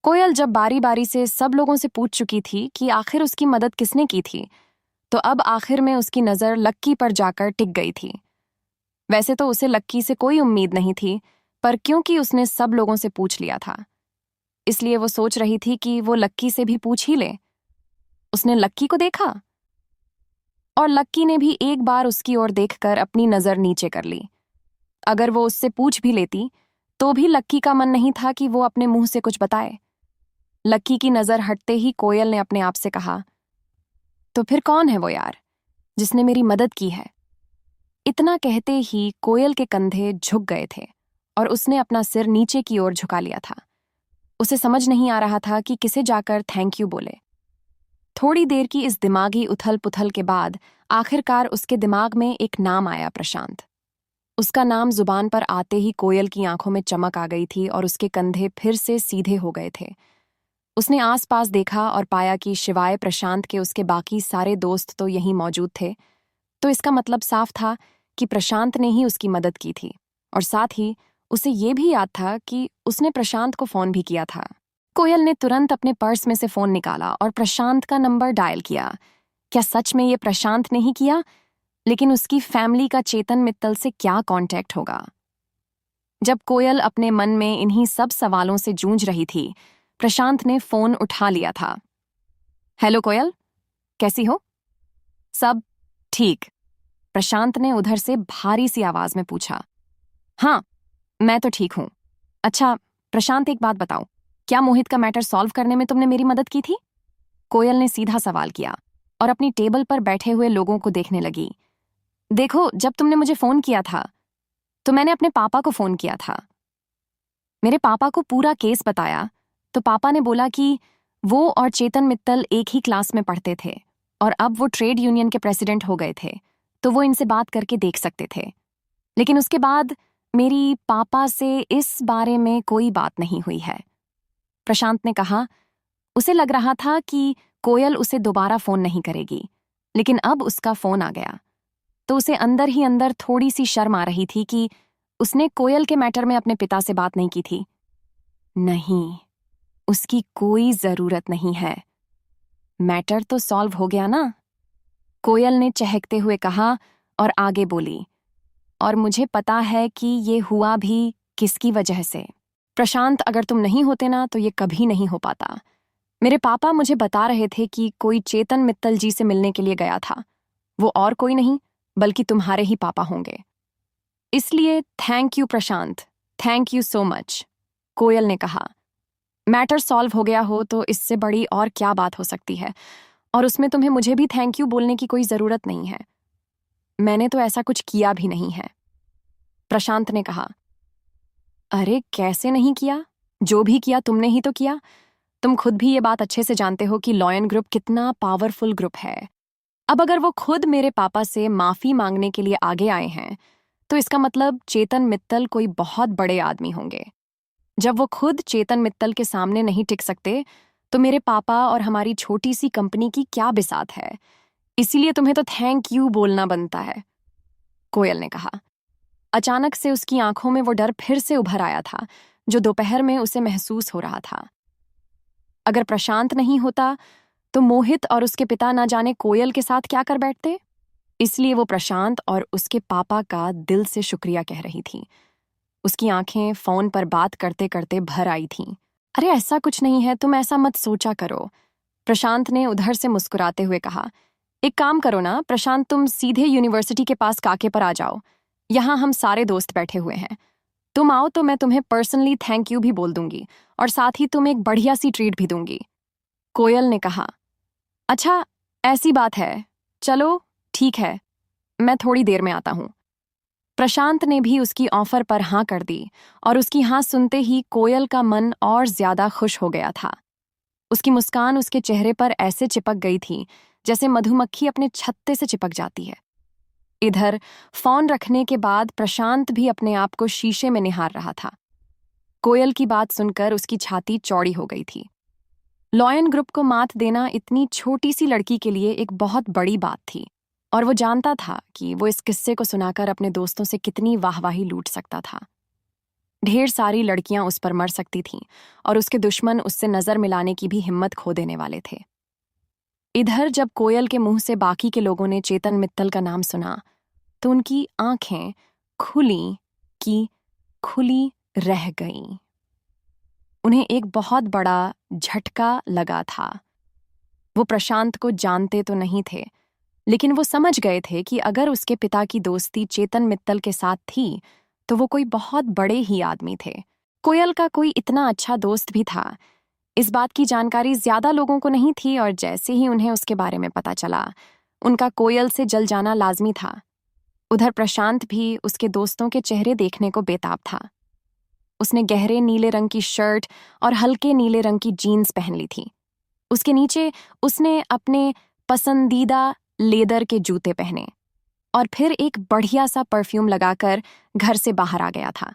कोयल जब बारी बारी से सब लोगों से पूछ चुकी थी कि आखिर उसकी मदद किसने की थी, तो अब आखिर में उसकी नजर लक्की पर जाकर टिक गई थी। वैसे तो उसे लक्की से कोई उम्मीद नहीं थी, पर क्योंकि उसने सब लोगों से पूछ लिया था, इसलिए वो सोच रही थी कि वो लक्की से भी पूछ ही ले। उसने लक्की को देखा और लक्की ने भी एक बार उसकी ओर देखकर अपनी नजर नीचे कर ली। अगर वो उससे पूछ भी लेती तो भी लक्की का मन नहीं था कि वो अपने मुंह से कुछ बताए। लक्की की नजर हटते ही कोयल ने अपने आप से कहा, तो फिर कौन है वो यार जिसने मेरी मदद की है? इतना कहते ही कोयल के कंधे झुक गए थे और उसने अपना सिर नीचे की ओर झुका लिया था। उसे समझ नहीं आ रहा था कि किसे जाकर थैंक यू बोले। थोड़ी देर की इस दिमागी उथल पुथल के बाद आखिरकार उसके दिमाग में एक नाम आया, प्रशांत। उसका नाम जुबान पर आते ही कोयल की आंखों में चमक आ गई थी और उसके कंधे फिर से सीधे हो गए थे। उसने आसपास देखा और पाया कि शिवाय प्रशांत के उसके बाकी सारे दोस्त तो यहीं मौजूद थे। तो इसका मतलब साफ था कि प्रशांत ने ही उसकी मदद की थी, और साथ ही उसे ये भी याद था कि उसने प्रशांत को फोन भी किया था। कोयल ने तुरंत अपने पर्स में से फोन निकाला और प्रशांत का नंबर डायल किया। क्या सच में ये प्रशांत ने ही किया? लेकिन उसकी फैमिली का चेतन मित्तल से क्या कांटेक्ट होगा? जब कोयल अपने मन में इन्हीं सब सवालों से जूझ रही थी, प्रशांत ने फोन उठा लिया था। हेलो कोयल, कैसी हो? सब ठीक? प्रशांत ने उधर से भारी सी आवाज में पूछा। हाँ, मैं तो ठीक हूं। अच्छा प्रशांत, एक बात बताओ, क्या मोहित का मैटर सॉल्व करने में तुमने मेरी मदद की थी? कोयल ने सीधा सवाल किया और अपनी टेबल पर बैठे हुए लोगों को देखने लगी। देखो, जब तुमने मुझे फोन किया था तो मैंने अपने पापा को फोन किया था। मेरे पापा को पूरा केस बताया तो पापा ने बोला कि वो और चेतन मित्तल एक ही क्लास में पढ़ते थे और अब वो ट्रेड यूनियन के प्रेसिडेंट हो गए थे, तो वो इनसे बात करके देख सकते थे। लेकिन उसके बाद मेरी पापा से इस बारे में कोई बात नहीं हुई है। प्रशांत ने कहा। उसे लग रहा था कि कोयल उसे दोबारा फोन नहीं करेगी, लेकिन अब उसका फोन आ गया तो उसे अंदर ही अंदर थोड़ी सी शर्म आ रही थी कि उसने कोयल के मैटर में अपने पिता से बात नहीं की थी। नहीं, उसकी कोई जरूरत नहीं है। मैटर तो सॉल्व हो गया ना? कोयल ने चहकते हुए कहा और आगे बोली, और मुझे पता है कि ये हुआ भी किसकी वजह से। प्रशांत, अगर तुम नहीं होते ना तो ये कभी नहीं हो पाता। मेरे पापा मुझे बता रहे थे कि कोई चेतन मित्तल जी से मिलने के लिए गया था। वो और कोई नहीं बल्कि तुम्हारे ही पापा होंगे। इसलिए thank you Prashant, thank you so much. Koyal ने कहा। मैटर सॉल्व हो गया हो तो इससे बड़ी और क्या बात हो सकती है, और उसमें तुम्हें मुझे भी थैंक यू बोलने की कोई जरूरत नहीं है। मैंने तो ऐसा कुछ किया भी नहीं है। प्रशांत ने कहा। अरे कैसे नहीं किया? जो भी किया तुमने ही तो किया। तुम खुद भी ये बात अच्छे से जानते हो कि लॉयन ग्रुप कितना पावरफुल ग्रुप है। अब अगर वो खुद मेरे पापा से माफी मांगने के लिए आगे आए हैं तो इसका मतलब चेतन मित्तल कोई बहुत बड़े आदमी होंगे। जब वो खुद चेतन मित्तल के सामने नहीं टिक सकते तो मेरे पापा और हमारी छोटी सी कंपनी की क्या बिसात है? इसीलिए तुम्हें तो थैंक यू बोलना बनता है, कोयल ने कहा। अचानक से उसकी आंखों में वो डर फिर से उभर आया था जो दोपहर में उसे महसूस हो रहा था। अगर प्रशांत नहीं होता तो मोहित और उसके पिता ना जाने कोयल के साथ क्या कर बैठते। इसलिए वो प्रशांत और उसके पापा का दिल से शुक्रिया कह रही थी। उसकी आंखें फोन पर बात करते करते भर आई थीं। अरे ऐसा कुछ नहीं है, तुम ऐसा मत सोचा करो, प्रशांत ने उधर से मुस्कुराते हुए कहा। एक काम करो ना प्रशांत, तुम सीधे यूनिवर्सिटी के पास काके पर आ जाओ। यहाँ हम सारे दोस्त बैठे हुए हैं। तुम आओ तो मैं तुम्हें पर्सनली थैंक यू भी बोल दूंगी और साथ ही तुम्हें एक बढ़िया सी ट्रीट भी दूंगी। कोयल ने कहा। अच्छा ऐसी बात है, चलो ठीक है, मैं थोड़ी देर में आता हूं। प्रशांत ने भी उसकी ऑफर पर हाँ कर दी और उसकी हाँ सुनते ही कोयल का मन और ज्यादा खुश हो गया था। उसकी मुस्कान उसके चेहरे पर ऐसे चिपक गई थी जैसे मधुमक्खी अपने छत्ते से चिपक जाती है। इधर फोन रखने के बाद प्रशांत भी अपने आप को शीशे में निहार रहा था। कोयल की बात सुनकर उसकी छाती चौड़ी हो गई थी। लॉयन ग्रुप को मात देना इतनी छोटी सी लड़की के लिए एक बहुत बड़ी बात थी, और वो जानता था कि वो इस किस्से को सुनाकर अपने दोस्तों से कितनी वाहवाही लूट सकता था। ढेर सारी लड़कियां उस पर मर सकती थीं और उसके दुश्मन उससे नजर मिलाने की भी हिम्मत खो देने वाले थे। इधर जब कोयल के मुंह से बाकी के लोगों ने चेतन मित्तल का नाम सुना तो उनकी आंखें खुली की खुली रह गईं। उन्हें एक बहुत बड़ा झटका लगा था। वो प्रशांत को जानते तो नहीं थे, लेकिन वो समझ गए थे कि अगर उसके पिता की दोस्ती चेतन मित्तल के साथ थी तो वो कोई बहुत बड़े ही आदमी थे। कोयल का कोई इतना अच्छा दोस्त भी था, इस बात की जानकारी ज्यादा लोगों को नहीं थी, और जैसे ही उन्हें उसके बारे में पता चला उनका कोयल से जल जाना लाजमी था। उधर प्रशांत भी उसके दोस्तों के चेहरे देखने को बेताब था। उसने गहरे नीले रंग की शर्ट और हल्के नीले रंग की जीन्स पहन ली थी। उसके नीचे उसने अपने पसंदीदा लेदर के जूते पहने और फिर एक बढ़िया सा परफ्यूम लगाकर घर से बाहर आ गया था।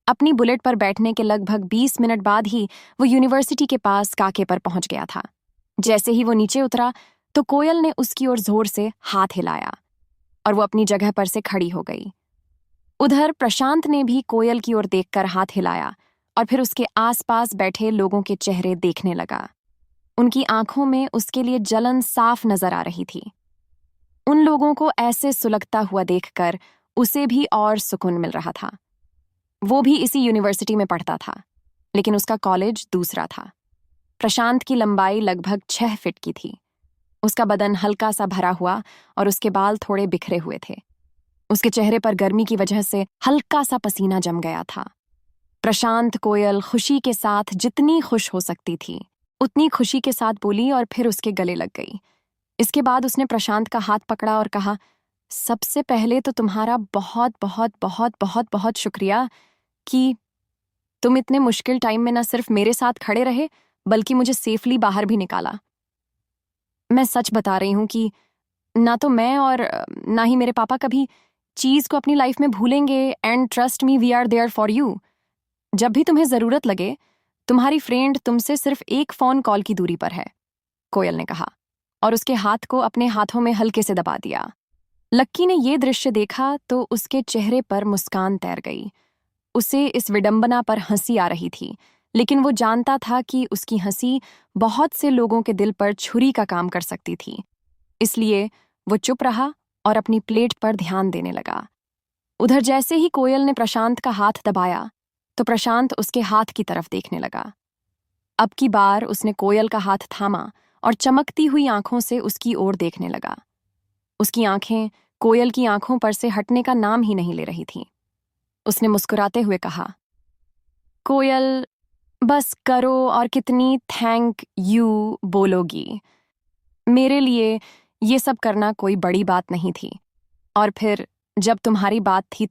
अपनी बुलेट पर बैठने के लगभग 20 मिनट बाद ही वो यूनिवर्सिटी के पास काके पर पहुंच गया था। जैसे ही वो नीचे उतरा तो कोयल ने उसकी ओर जोर से हाथ हिलाया और वो अपनी जगह पर से खड़ी हो गई। उधर प्रशांत ने भी कोयल की ओर देखकर हाथ हिलाया और फिर उसके आसपास बैठे लोगों के चेहरे देखने लगा। उनकी आंखों में उसके लिए जलन साफ नजर आ रही थी। उन लोगों को ऐसे सुलगता हुआ देखकर उसे भी और सुकून मिल रहा था। वो भी इसी यूनिवर्सिटी में पढ़ता था, लेकिन उसका कॉलेज दूसरा था। प्रशांत की लंबाई लगभग 6 फीट की थी। उसका बदन हल्का सा भरा हुआ और उसके बाल थोड़े बिखरे हुए थे। उसके चेहरे पर गर्मी की वजह से हल्का सा पसीना जम गया था। प्रशांत कोयल खुशी के साथ जितनी खुश हो सकती थी उतनी खुशी के साथ बोली और फिर उसके गले लग गई। इसके बाद उसने प्रशांत का हाथ पकड़ा और कहा, सबसे पहले तो तुम्हारा बहुत बहुत बहुत बहुत बहुत शुक्रिया कि तुम इतने मुश्किल टाइम में न सिर्फ मेरे साथ खड़े रहे बल्कि मुझे सेफली बाहर भी निकाला। मैं सच बता रही हूं कि ना तो मैं और ना ही मेरे पापा कभी चीज को अपनी लाइफ में भूलेंगे, and trust me we are there for you. जब भी तुम्हें जरूरत लगे तुम्हारी फ्रेंड तुमसे सिर्फ एक फोन कॉल की दूरी पर है, कोयल ने कहा और उसके हाथ को अपने हाथों में हल्के से दबा दिया। लक्की ने यह दृश्य देखा तो उसके चेहरे पर मुस्कान तैर गई। उसे इस विडंबना पर हंसी आ रही थी, लेकिन वो जानता था कि उसकी हंसी बहुत से लोगों के दिल पर छुरी का काम कर सकती थी। इसलिए वो चुप रहा और अपनी प्लेट पर ध्यान देने लगा। उधर जैसे ही कोयल ने प्रशांत का हाथ दबाया तो प्रशांत उसके हाथ की तरफ देखने लगा। अब की बार उसने कोयल का हाथ थामा और चमकती हुई आंखों से उसकी ओर देखने लगा। उसकी आंखें कोयल की आंखों पर से हटने का नाम ही नहीं ले रही थीं। उसने मुस्कुराते हुए कहा, कोयल, बस करो और कितनी थैंक यू बोलोगी। मेरे लिए ये सब करना कोई बड़ी बात नहीं थी, और फिर जब तुम्हारी बात थी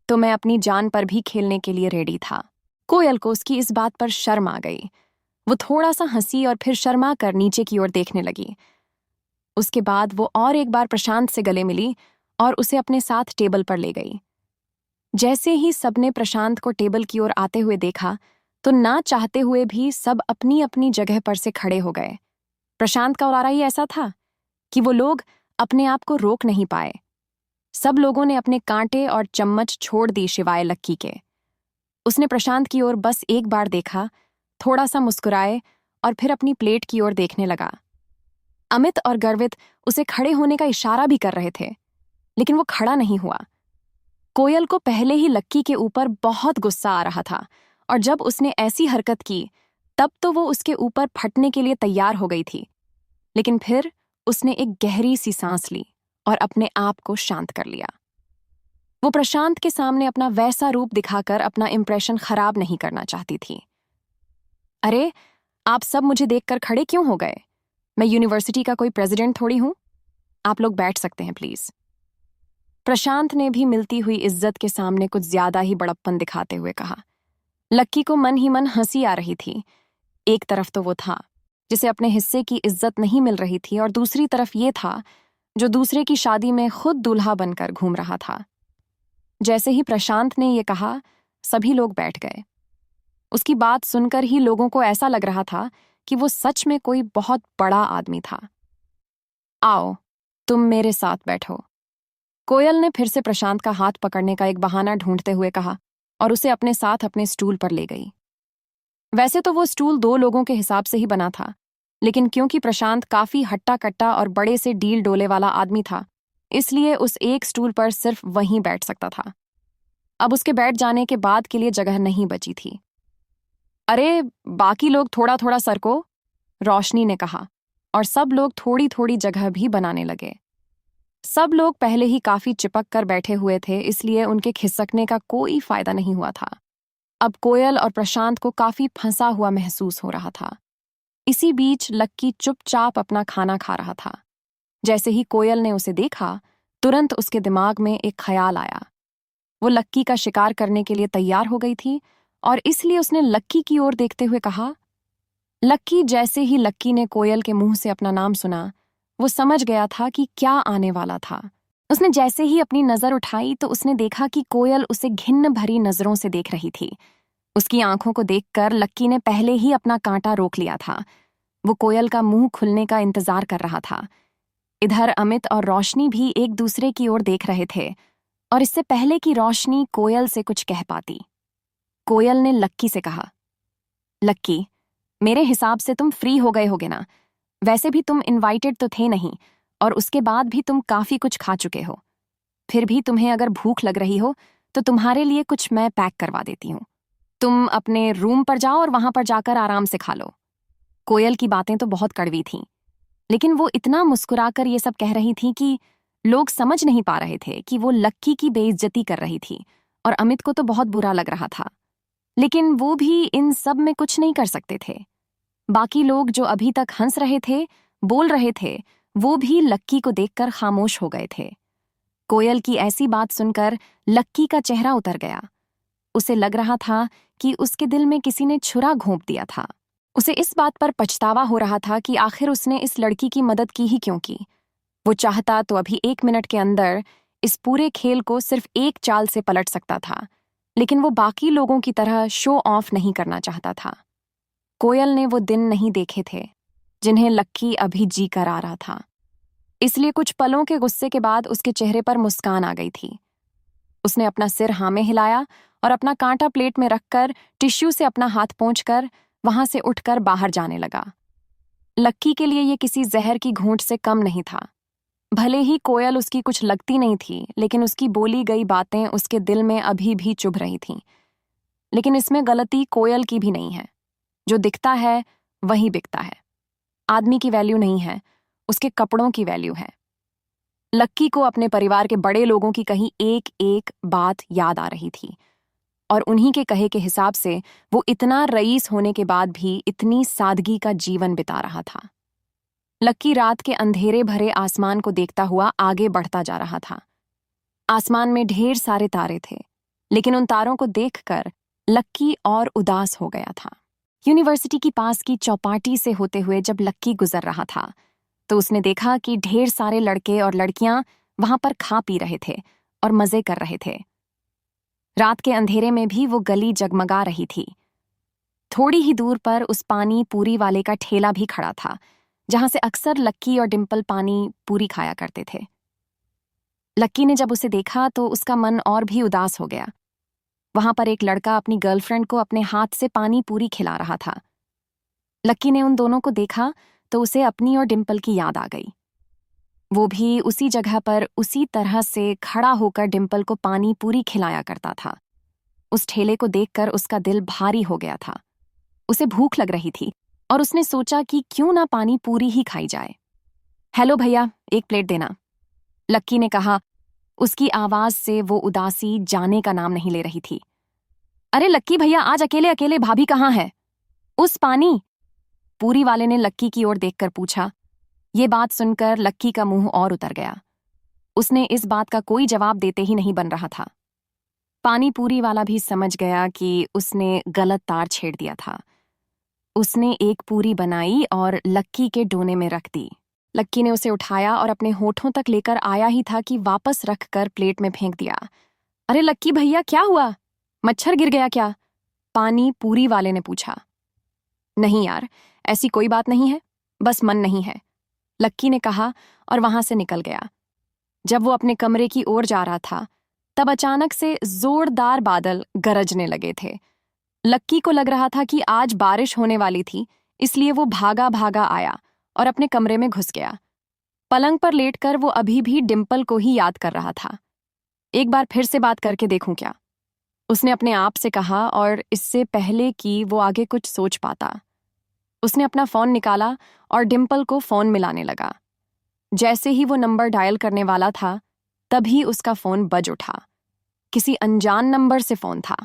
तो मैं अपनी जान पर भी खेलने के लिए रेडी था। कोयल को उसकी इस बात पर शर्म आ गई। वो थोड़ा सा हंसी और फिर शर्मा कर नीचे की ओर देखने लगी। उसके बाद वो और एक बार प्रशांत से गले मिली और उसे अपने साथ टेबल पर ले गई। जैसे ही सबने प्रशांत को टेबल की ओर आते हुए देखा तो ना चाहते हुए भी सब अपनी अपनी जगह पर से खड़े हो गए। प्रशांत का इरादा ही ऐसा था कि वो लोग अपने आप को रोक नहीं पाए। सब लोगों ने अपने कांटे और चम्मच छोड़ दी सिवाय लक्की के। उसने प्रशांत की ओर बस एक बार देखा, थोड़ा सा मुस्कुराए और फिर अपनी प्लेट की ओर देखने लगा। अमित और गर्वित उसे खड़े होने का इशारा भी कर रहे थे, लेकिन वो खड़ा नहीं हुआ। कोयल को पहले ही लक्की के ऊपर बहुत गुस्सा आ रहा था, और जब उसने ऐसी हरकत की तब तो वो उसके ऊपर फटने के लिए तैयार हो गई थी। लेकिन फिर उसने एक गहरी सी सांस ली और अपने आप को शांत कर लिया। वो प्रशांत के सामने अपना वैसा रूप दिखाकर अपना इंप्रेशन खराब नहीं करना चाहती थी। अरे, आप सब मुझे देखकर खड़े क्यों हो गए? मैं यूनिवर्सिटी का कोई प्रेसिडेंट थोड़ी हूं। आप लोग बैठ सकते हैं प्लीज। प्रशांत ने भी मिलती हुई इज्जत के सामने कुछ ज्यादा ही बड़प्पन दिखाते हुए कहा। लक्की को मन ही मन हंसी आ रही थी। एक तरफ तो वो था जिसे अपने हिस्से की इज्जत नहीं मिल रही थी, और दूसरी तरफ ये था जो दूसरे की शादी में खुद दूल्हा बनकर घूम रहा था। जैसे ही प्रशांत ने ये कहा सभी लोग बैठ गए। उसकी बात सुनकर ही लोगों को ऐसा लग रहा था कि वो सच में कोई बहुत बड़ा आदमी था। आओ, तुम मेरे साथ बैठो। कोयल ने फिर से प्रशांत का हाथ पकड़ने का एक बहाना ढूंढते हुए कहा। और उसे अपने साथ अपने स्टूल पर ले गई। वैसे तो वो स्टूल 2 लोगों के हिसाब से ही बना था, लेकिन क्योंकि प्रशांत काफी हट्टा कट्टा और बड़े से डील डोले वाला आदमी था, इसलिए उस एक स्टूल पर सिर्फ वहीं बैठ सकता था। अब उसके बैठ जाने के बाद के लिए जगह नहीं बची थी। अरे, बाकी लोग थोड़ा थोड़ा सरको, रोशनी ने कहा, और सब लोग थोड़ी थोड़ी जगह भी बनाने लगे। सब लोग पहले ही काफी चिपक कर बैठे हुए थे, इसलिए उनके खिसकने का कोई फायदा नहीं हुआ था। अब कोयल और प्रशांत को काफी फंसा हुआ महसूस हो रहा था। इसी बीच लक्की चुपचाप अपना खाना खा रहा था। जैसे ही कोयल ने उसे देखा, तुरंत उसके दिमाग में एक ख्याल आया। वो लक्की का शिकार करने के लिए तैयार हो गई थी और इसलिए उसने लक्की की ओर देखते हुए कहा। लक्की जैसे ही लक्की ने कोयल के मुंह से अपना नाम सुना, वो समझ गया था कि क्या आने वाला था। उसने जैसे ही अपनी नजर उठाई तो उसने देखा कि कोयल उसे घिन्न भरी नजरों से देख रही थी। उसकी आंखों को देखकर लक्की ने पहले ही अपना कांटा रोक लिया था। वो कोयल का मुंह खुलने का इंतजार कर रहा था। इधर अमित और रोशनी भी एक दूसरे की ओर देख रहे थे, और इससे पहले कि रोशनी कोयल से कुछ कह पाती, कोयल ने लक्की से कहा, लक्की, मेरे हिसाब से तुम फ्री हो गए होगे ना? वैसे भी तुम इनवाइटेड तो थे नहीं, और उसके बाद भी तुम काफी कुछ खा चुके हो। फिर भी तुम्हें अगर भूख लग रही हो तो तुम्हारे लिए कुछ मैं पैक करवा देती हूँ। तुम अपने रूम पर जाओ और वहां पर जाकर आराम से खा लो। कोयल की बातें तो बहुत कड़वी थीं, लेकिन वो इतना मुस्कुराकर ये सब कह रही थी कि लोग समझ नहीं पा रहे थे कि वो लक्की की बेइज्जती कर रही थी, और अमित को तो बहुत बुरा लग रहा था, लेकिन वो भी इन सब में कुछ नहीं कर सकते थे। बाकी लोग जो अभी तक हंस रहे थे, बोल रहे थे, वो भी लक्की को देखकर खामोश हो गए थे। कोयल की ऐसी बात सुनकर लक्की का चेहरा उतर गया। उसे लग रहा था कि उसके दिल में किसी ने छुरा घोंप दिया था। उसे इस बात पर पछतावा हो रहा था कि आखिर उसने इस लड़की की मदद की ही क्यों की। वो चाहता तो अभी 1 मिनट के अंदर इस पूरे खेल को सिर्फ एक चाल से पलट सकता था, लेकिन वो बाकी लोगों की तरह शो ऑफ नहीं करना चाहता था। कोयल ने वो दिन नहीं देखे थे जिन्हें लक्की अभी जी कर आ रहा था, इसलिए कुछ पलों के गुस्से के बाद उसके चेहरे पर मुस्कान आ गई थी। उसने अपना सिर हाँ में हिलाया और अपना कांटा प्लेट में रखकर टिश्यू से अपना हाथ पोंछकर वहां से उठकर बाहर जाने लगा। लक्की के लिए ये किसी जहर की घूंट से कम नहीं था। भले ही कोयल उसकी कुछ लगती नहीं थी, लेकिन उसकी बोली गई बातें उसके दिल में अभी भी चुभ रही थीं। लेकिन इसमें गलती कोयल की भी नहीं है। जो दिखता है वही बिकता है। आदमी की वैल्यू नहीं है, उसके कपड़ों की वैल्यू है। लक्की को अपने परिवार के बड़े लोगों की कही एक एक बात याद आ रही थी, और उन्हीं के कहे के हिसाब से वो इतना रईस होने के बाद भी इतनी सादगी का जीवन बिता रहा था। लक्की रात के अंधेरे भरे आसमान को देखता हुआ आगे बढ़ता जा रहा था। आसमान में ढेर सारे तारे थे, लेकिन उन तारों को देखकर लक्की और उदास हो गया था। यूनिवर्सिटी की पास की चौपाटी से होते हुए जब लक्की गुजर रहा था, तो उसने देखा कि ढेर सारे लड़के और लड़कियां वहां पर खा पी रहे थे और मजे कर रहे थे। रात के अंधेरे में भी वो गली जगमगा रही थी। थोड़ी ही दूर पर उस पानी पूरी वाले का ठेला भी खड़ा था, जहां से अक्सर लक्की और डिम्पल पानी पूरी खाया करते थे। लक्की ने जब उसे देखा तो उसका मन और भी उदास हो गया। वहां पर एक लड़का अपनी गर्लफ्रेंड को अपने हाथ से पानी पूरी खिला रहा था। लक्की ने उन दोनों को देखा तो उसे अपनी और डिम्पल की याद आ गई। वो भी उसी जगह पर उसी तरह से खड़ा होकर डिम्पल को पानी पूरी खिलाया करता था। उस ठेले को देखकर उसका दिल भारी हो गया था। उसे भूख लग रही थी और उसने सोचा कि क्यों ना पानी पूरी ही खाई जाए। हेलो भैया, 1 प्लेट देना, लक्की ने कहा। उसकी आवाज से वो उदासी जाने का नाम नहीं ले रही थी। अरे लक्की भैया, आज अकेले अकेले, भाभी कहाँ है? उस पानी, पूरी वाले ने लक्की की ओर देखकर पूछा। ये बात सुनकर लक्की का मुंह और उतर गया। उसने इस बात का कोई जवाब देते ही नहीं बन रहा था। पानी पूरी वाला भी समझ गया कि उसने गलत तार छेड़ दिया था। उसने एक पूरी बनाई और लक्की के डोने में रख दी। लक्की ने उसे उठाया और अपने होठों तक लेकर आया ही था कि वापस रखकर प्लेट में फेंक दिया। अरे लक्की भैया, क्या हुआ? मच्छर गिर गया क्या? पानी पूरी वाले ने पूछा। नहीं यार, ऐसी कोई बात नहीं है, बस मन नहीं है, लक्की ने कहा और वहां से निकल गया। जब वो अपने कमरे की ओर जा रहा था तब अचानक से जोरदार बादल गरजने लगे थे। लक्की को लग रहा था कि आज बारिश होने वाली थी, इसलिए वो भागा भागा आया और अपने कमरे में घुस गया। पलंग पर लेटकर वो अभी भी डिम्पल को ही याद कर रहा था। एक बार फिर से बात करके देखूं क्या, उसने अपने आप से कहा, और इससे पहले कि वो आगे कुछ सोच पाता, उसने अपना फोन निकाला और डिम्पल को फोन मिलाने लगा। जैसे ही वो नंबर डायल करने वाला था, तभी उसका फोन बज उठा। किसी अनजान नंबर से फोन था।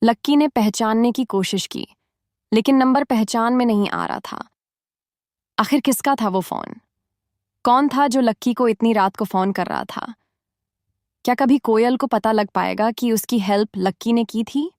लक्की ने पहचानने की कोशिश की, लेकिन नंबर पहचान में नहीं आ रहा था। आखिर किसका था वो फोन? कौन था जो लक्की को इतनी रात को फोन कर रहा था? क्या कभी कोयल को पता लग पाएगा कि उसकी हेल्प लक्की ने की थी?